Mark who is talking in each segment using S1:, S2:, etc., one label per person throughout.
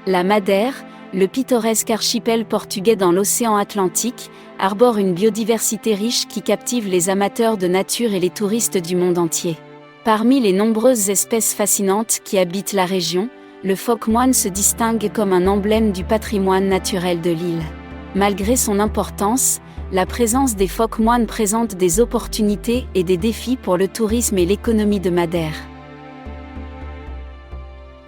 S1: La Madère, le pittoresque archipel portugais dans l'océan Atlantique, arbore une biodiversité riche qui captive les amateurs de nature et les touristes du monde entier. Parmi les nombreuses espèces fascinantes qui habitent la région, le phoque moine se distingue comme un emblème du patrimoine naturel de l'île. Malgré son importance, la présence des phoques moines présente des opportunités et des défis pour le tourisme et l'économie de Madère.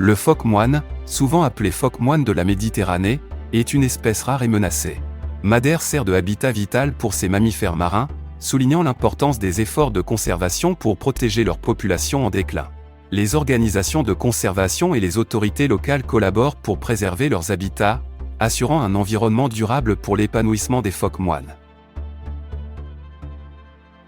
S2: Le phoque moine, souvent appelé phoque moine de la Méditerranée, est une espèce rare et menacée. Madère sert de habitat vital pour ces mammifères marins, soulignant l'importance des efforts de conservation pour protéger leur population en déclin. Les organisations de conservation et les autorités locales collaborent pour préserver leurs habitats, assurant un environnement durable pour l'épanouissement des phoques moines.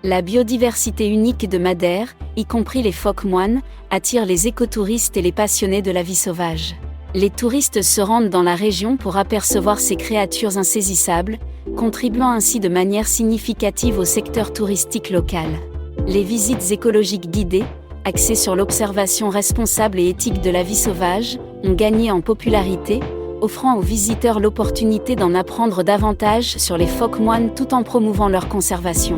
S1: La biodiversité unique de Madère, y compris les phoques moines, attire les écotouristes et les passionnés de la vie sauvage. Les touristes se rendent dans la région pour apercevoir ces créatures insaisissables, contribuant ainsi de manière significative au secteur touristique local. Les visites écologiques guidées, axées sur l'observation responsable et éthique de la vie sauvage, ont gagné en popularité, offrant aux visiteurs l'opportunité d'en apprendre davantage sur les phoques moines tout en promouvant leur conservation.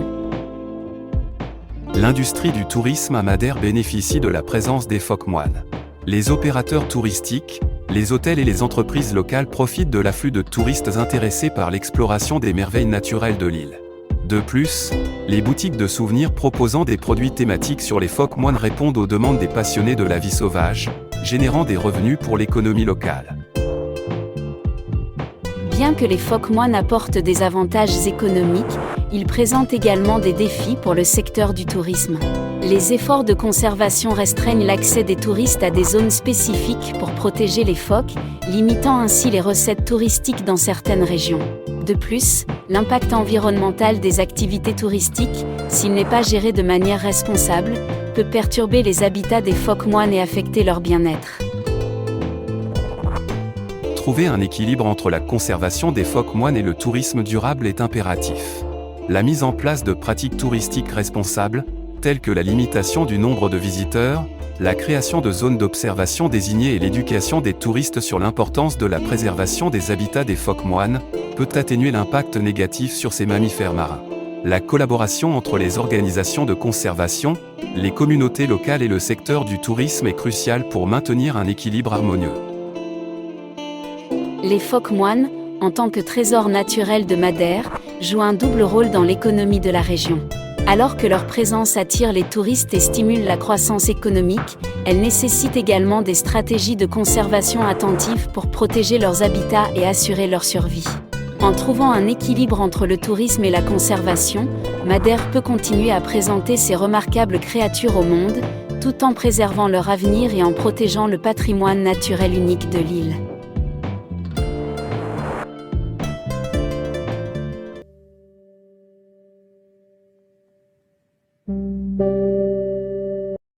S2: L'industrie du tourisme à Madère bénéficie de la présence des phoques moines. Les opérateurs touristiques, les hôtels et les entreprises locales profitent de l'afflux de touristes intéressés par l'exploration des merveilles naturelles de l'île. De plus, les boutiques de souvenirs proposant des produits thématiques sur les phoques moines répondent aux demandes des passionnés de la vie sauvage, générant des revenus pour l'économie locale.
S1: Bien que les phoques moines apportent des avantages économiques, ils présentent également des défis pour le secteur du tourisme. Les efforts de conservation restreignent l'accès des touristes à des zones spécifiques pour protéger les phoques, limitant ainsi les recettes touristiques dans certaines régions. De plus, l'impact environnemental des activités touristiques, s'il n'est pas géré de manière responsable, peut perturber les habitats des phoques moines et affecter leur bien-être.
S2: Trouver un équilibre entre la conservation des phoques moines et le tourisme durable est impératif. La mise en place de pratiques touristiques responsables, telles que la limitation du nombre de visiteurs, la création de zones d'observation désignées et l'éducation des touristes sur l'importance de la préservation des habitats des phoques moines, peut atténuer l'impact négatif sur ces mammifères marins. La collaboration entre les organisations de conservation, les communautés locales et le secteur du tourisme est cruciale pour maintenir un équilibre harmonieux.
S1: Les phoques moines, en tant que trésor naturel de Madère, jouent un double rôle dans l'économie de la région. Alors que leur présence attire les touristes et stimule la croissance économique, elle nécessite également des stratégies de conservation attentives pour protéger leurs habitats et assurer leur survie. En trouvant un équilibre entre le tourisme et la conservation, Madère peut continuer à présenter ces remarquables créatures au monde, tout en préservant leur avenir et en protégeant le patrimoine naturel unique de l'île.